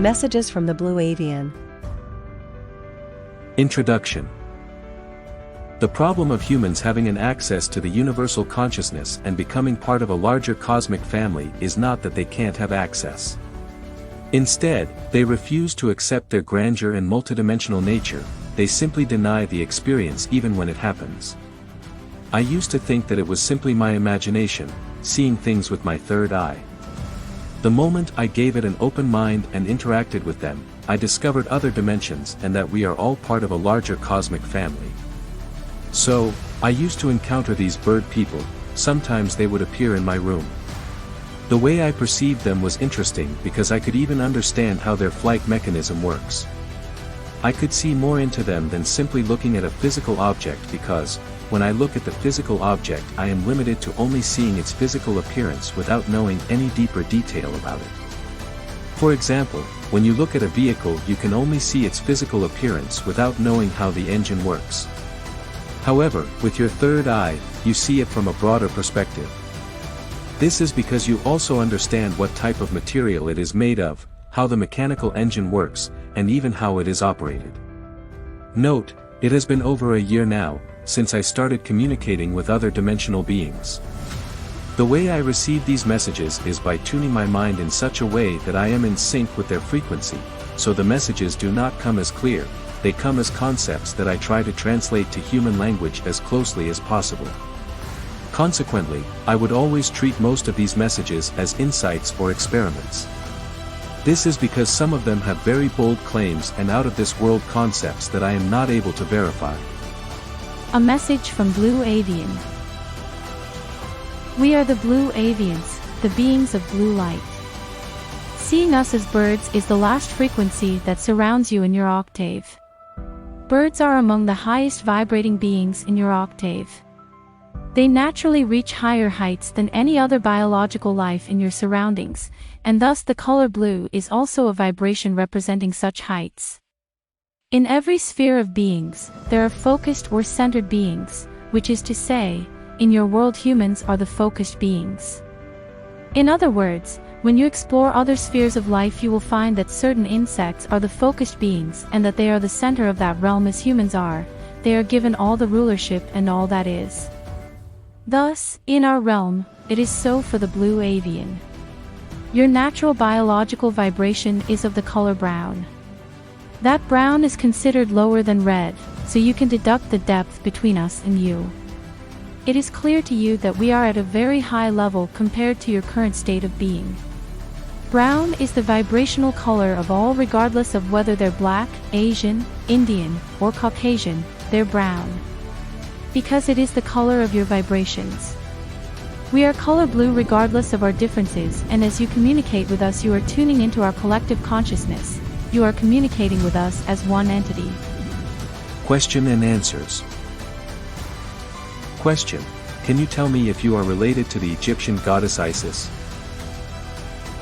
Messages from the Blue Avian. Introduction. The problem of humans having an access to the universal consciousness and becoming part of a larger cosmic family is not that they can't have access. Instead, they refuse to accept their grandeur and multidimensional nature, they simply deny the experience even when it happens. I used to think that it was simply my imagination, seeing things with my third eye. The moment I gave it an open mind and interacted with them, I discovered other dimensions and that we are all part of a larger cosmic family. So, I used to encounter these bird people, sometimes they would appear in my room. The way I perceived them was interesting because I could even understand how their flight mechanism works. I could see more into them than simply looking at a physical object because, when I look at the physical object I am limited to only seeing its physical appearance without knowing any deeper detail about it. For example, when you look at a vehicle you can only see its physical appearance without knowing how the engine works. However, with your third eye, you see it from a broader perspective. This is because you also understand what type of material it is made of, how the mechanical engine works, and even how it is operated. Note, it has been over a year now, since I started communicating with other dimensional beings. The way I receive these messages is by tuning my mind in such a way that I am in sync with their frequency, so the messages do not come as clear, they come as concepts that I try to translate to human language as closely as possible. Consequently, I would always treat most of these messages as insights or experiments. This is because some of them have very bold claims and out-of-this-world concepts that I am not able to verify. A message from Blue Avian. We are the Blue Avians, the beings of blue light. Seeing us as birds is the last frequency that surrounds you in your octave. Birds are among the highest vibrating beings in your octave. They naturally reach higher heights than any other biological life in your surroundings, and thus the color blue is also a vibration representing such heights. In every sphere of beings, there are focused or centered beings, which is to say, in your world humans are the focused beings. In other words, when you explore other spheres of life you will find that certain insects are the focused beings and that they are the center of that realm as humans are, they are given all the rulership and all that is. Thus, in our realm, it is so for the Blue Avian. Your natural biological vibration is of the color brown. That brown is considered lower than red, so you can deduct the depth between us and you. It is clear to you that we are at a very high level compared to your current state of being. Brown is the vibrational color of all regardless of whether they're black, Asian, Indian, or Caucasian, they're brown. Because it is the color of your vibrations. We are color blue regardless of our differences, and as you communicate with us you are tuning into our collective consciousness. You are communicating with us as one entity. Question and answers. Question: can you tell me if you are related to the Egyptian goddess Isis?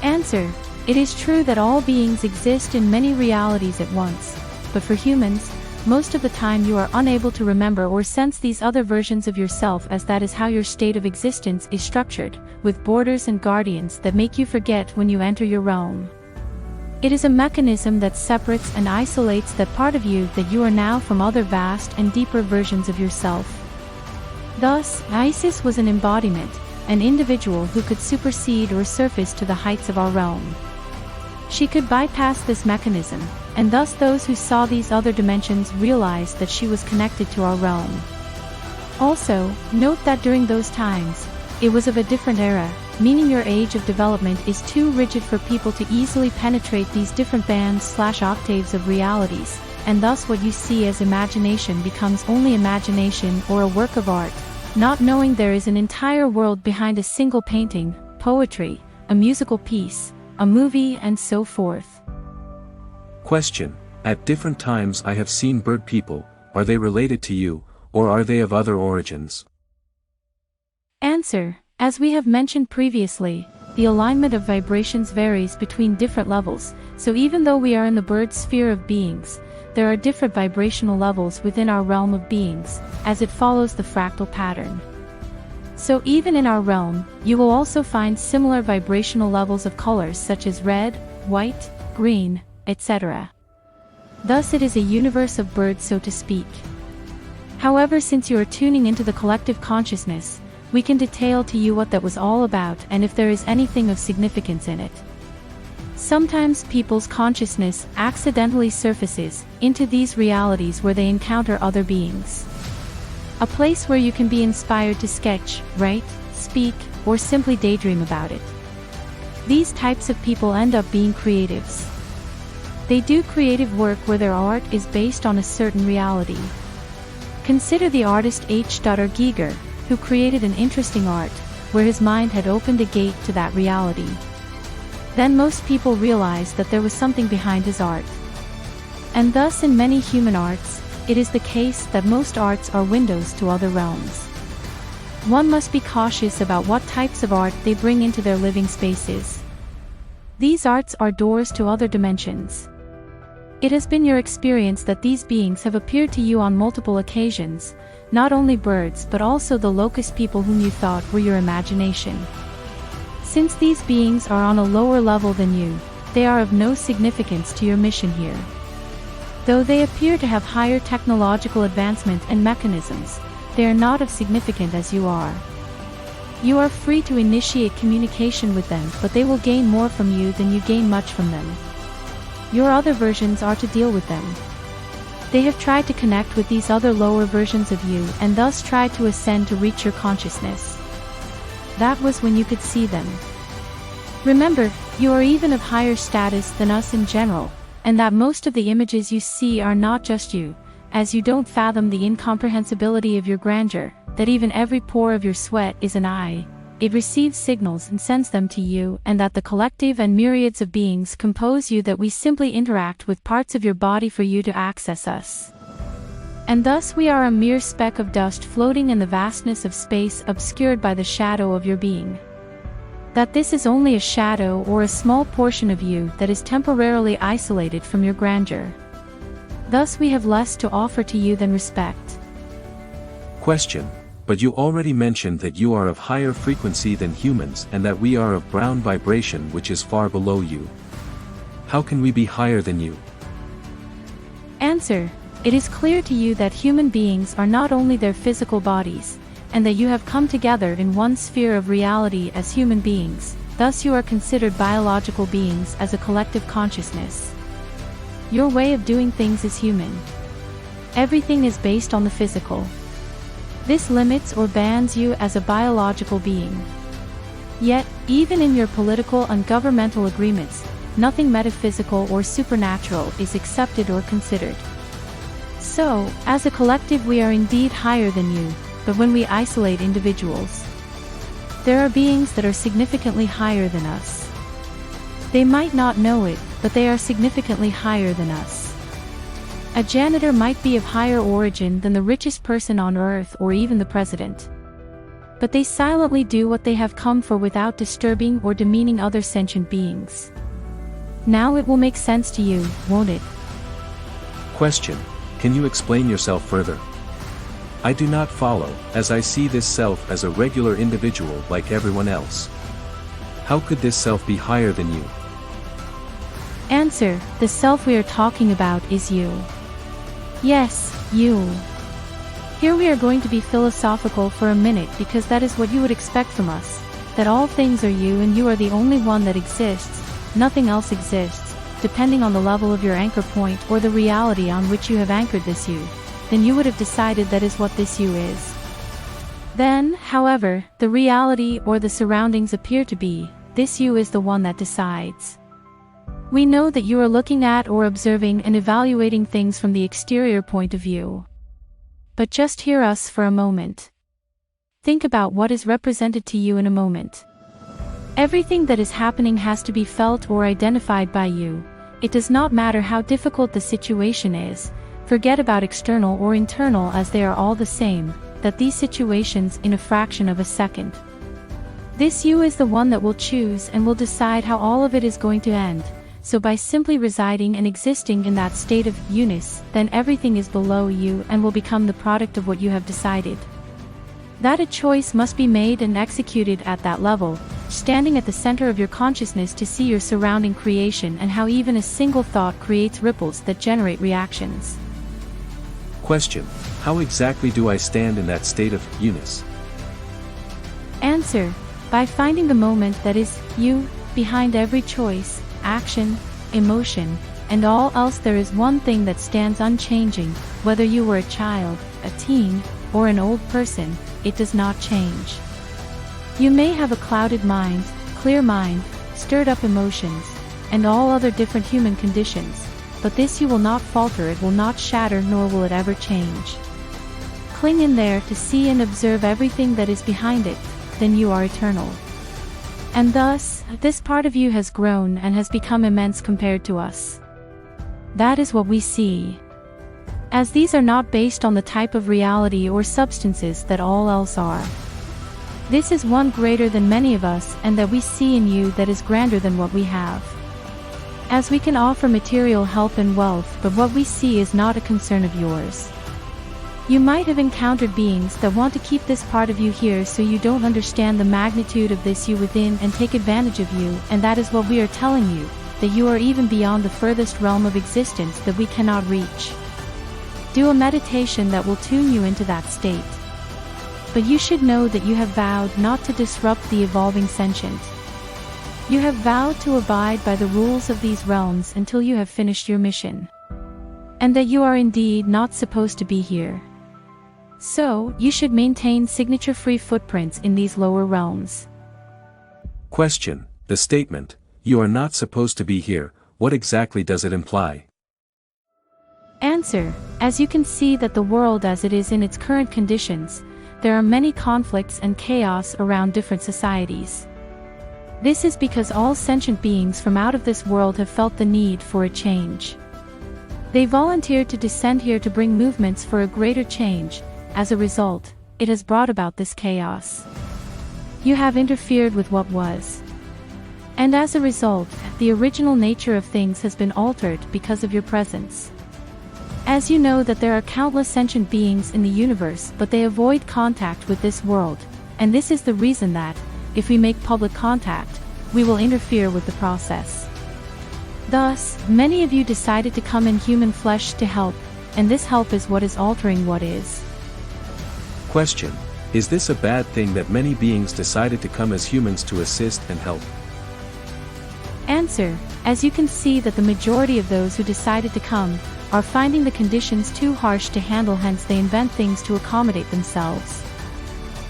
Answer: it is true that all beings exist in many realities at once, but for humans, most of the time you are unable to remember or sense these other versions of yourself, as that is how your state of existence is structured, with borders and guardians that make you forget when you enter your realm. It is a mechanism that separates and isolates that part of you that you are now from other vast and deeper versions of yourself. Thus, Isis was an embodiment, an individual who could supersede or surface to the heights of our realm. She could bypass this mechanism, and thus those who saw these other dimensions realized that she was connected to our realm. Also, note that during those times, it was of a different era, meaning your age of development is too rigid for people to easily penetrate these different bands/octaves of realities, and thus what you see as imagination becomes only imagination or a work of art, not knowing there is an entire world behind a single painting, poetry, a musical piece, a movie, and so forth. Question: at different times I have seen bird people, are they related to you, or are they of other origins? Answer: as we have mentioned previously, the alignment of vibrations varies between different levels, so even though we are in the bird sphere of beings, there are different vibrational levels within our realm of beings, as it follows the fractal pattern. So even in our realm, you will also find similar vibrational levels of colors such as red, white, green, etc. Thus it is a universe of birds, so to speak. However, since you are tuning into the collective consciousness, we can detail to you what that was all about and if there is anything of significance in it. Sometimes people's consciousness accidentally surfaces into these realities where they encounter other beings. A place where you can be inspired to sketch, write, speak, or simply daydream about it. These types of people end up being creatives. They do creative work where their art is based on a certain reality. Consider the artist H.R. Giger, who created an interesting art, where his mind had opened a gate to that reality. Then most people realized that there was something behind his art. And thus in many human arts, it is the case that most arts are windows to other realms. One must be cautious about what types of art they bring into their living spaces. These arts are doors to other dimensions. It has been your experience that these beings have appeared to you on multiple occasions, not only birds but also the locust people whom you thought were your imagination. Since these beings are on a lower level than you, they are of no significance to your mission here. Though they appear to have higher technological advancement and mechanisms, they are not of significance as you are. You are free to initiate communication with them, but they will gain more from you than you gain much from them. Your other versions are to deal with them. They have tried to connect with these other lower versions of you and thus tried to ascend to reach your consciousness. That was when you could see them. Remember, you are even of higher status than us in general, and that most of the images you see are not just you, as you don't fathom the incomprehensibility of your grandeur, that even every pore of your sweat is an eye. It receives signals and sends them to you, and that the collective and myriads of beings compose you, that we simply interact with parts of your body for you to access us. And thus we are a mere speck of dust floating in the vastness of space, obscured by the shadow of your being. That this is only a shadow or a small portion of you that is temporarily isolated from your grandeur. Thus we have less to offer to you than respect. Question: but you already mentioned that you are of higher frequency than humans and that we are of brown vibration, which is far below you. How can we be higher than you? Answer: it is clear to you that human beings are not only their physical bodies, and that you have come together in one sphere of reality as human beings, thus you are considered biological beings as a collective consciousness. Your way of doing things is human. Everything is based on the physical. This limits or bans you as a biological being. Yet, even in your political and governmental agreements, nothing metaphysical or supernatural is accepted or considered. So, as a collective we are indeed higher than you, but when we isolate individuals, there are beings that are significantly higher than us. They might not know it, but they are significantly higher than us. A janitor might be of higher origin than the richest person on earth or even the president. But they silently do what they have come for without disturbing or demeaning other sentient beings. Now it will make sense to you, won't it? Question: can you explain yourself further? I do not follow, as I see this self as a regular individual like everyone else. How could this self be higher than you? Answer: the self we are talking about is you. Yes, you. Here we are going to be philosophical for a minute, because that is what you would expect from us, that all things are you and you are the only one that exists, nothing else exists, depending on the level of your anchor point or the reality on which you have anchored this you, then you would have decided that is what this you is. Then, however, the reality or the surroundings appear to be, this you is the one that decides. We know that you are looking at or observing and evaluating things from the exterior point of view. But just hear us for a moment. Think about what is represented to you in a moment. Everything that is happening has to be felt or identified by you. It does not matter how difficult the situation is. Forget about external or internal, as they are all the same, that these situations in a fraction of a second. This you is the one that will choose and will decide how all of it is going to end. So by simply residing and existing in that state of unity, then everything is below you and will become the product of what you have decided. That a choice must be made and executed at that level, standing at the center of your consciousness to see your surrounding creation and how even a single thought creates ripples that generate reactions. Question: how exactly do I stand in that state of Eunice? Answer: by finding the moment that is you, behind every choice, action, emotion, and all else. There is one thing that stands unchanging, whether you were a child, a teen, or an old person, it does not change. You may have a clouded mind, clear mind, stirred up emotions, and all other different human conditions, but this you will not falter, it will not shatter, nor will it ever change. Cling in there to see and observe everything that is behind it, then you are eternal. And thus, this part of you has grown and has become immense compared to us. That is what we see. As these are not based on the type of reality or substances that all else are. This is one greater than many of us, and that we see in you that is grander than what we have. As we can offer material help and wealth, but what we see is not a concern of yours. You might have encountered beings that want to keep this part of you here so you don't understand the magnitude of this you within and take advantage of you, and that is what we are telling you, that you are even beyond the furthest realm of existence that we cannot reach. Do a meditation that will tune you into that state. But you should know that you have vowed not to disrupt the evolving sentient. You have vowed to abide by the rules of these realms until you have finished your mission. And that you are indeed not supposed to be here. So, you should maintain signature-free footprints in these lower realms. Question: the statement, "You are not supposed to be here," what exactly does it imply? Answer: as you can see that the world as it is in its current conditions, there are many conflicts and chaos around different societies. This is because all sentient beings from out of this world have felt the need for a change. They volunteered to descend here to bring movements for a greater change. As a result, it has brought about this chaos. You have interfered with what was. And as a result, the original nature of things has been altered because of your presence. As you know that there are countless sentient beings in the universe, but they avoid contact with this world, and this is the reason that, if we make public contact, we will interfere with the process. Thus, many of you decided to come in human flesh to help, and this help is what is altering what is. Question: is this a bad thing that many beings decided to come as humans to assist and help? Answer: as you can see that the majority of those who decided to come are finding the conditions too harsh to handle, hence they invent things to accommodate themselves.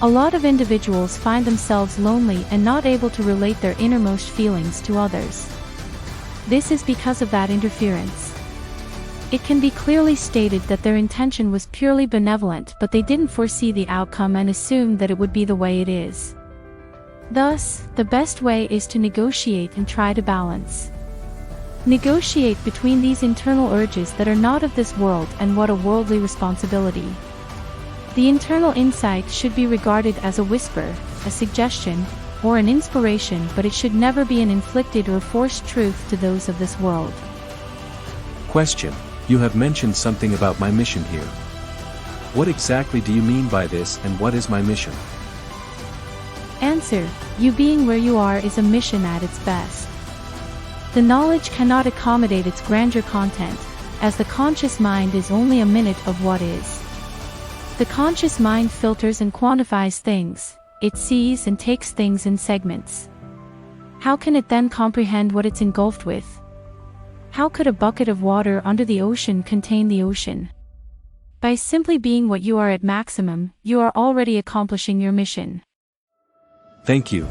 A lot of individuals find themselves lonely and not able to relate their innermost feelings to others. This is because of that interference. It can be clearly stated that their intention was purely benevolent, but they didn't foresee the outcome and assumed that it would be the way it is. Thus, the best way is to negotiate and try to balance. Negotiate between these internal urges that are not of this world and what a worldly responsibility. The internal insight should be regarded as a whisper, a suggestion, or an inspiration, but it should never be an inflicted or forced truth to those of this world. Question: you have mentioned something about my mission here. What exactly do you mean by this, and what is my mission? Answer: you being where you are is a mission at its best. The knowledge cannot accommodate its grandeur content, as the conscious mind is only a minute of what is. The conscious mind filters and quantifies things, it sees and takes things in segments. How can it then comprehend what it's engulfed with? How could a bucket of water under the ocean contain the ocean? By simply being what you are at maximum, you are already accomplishing your mission. Thank you.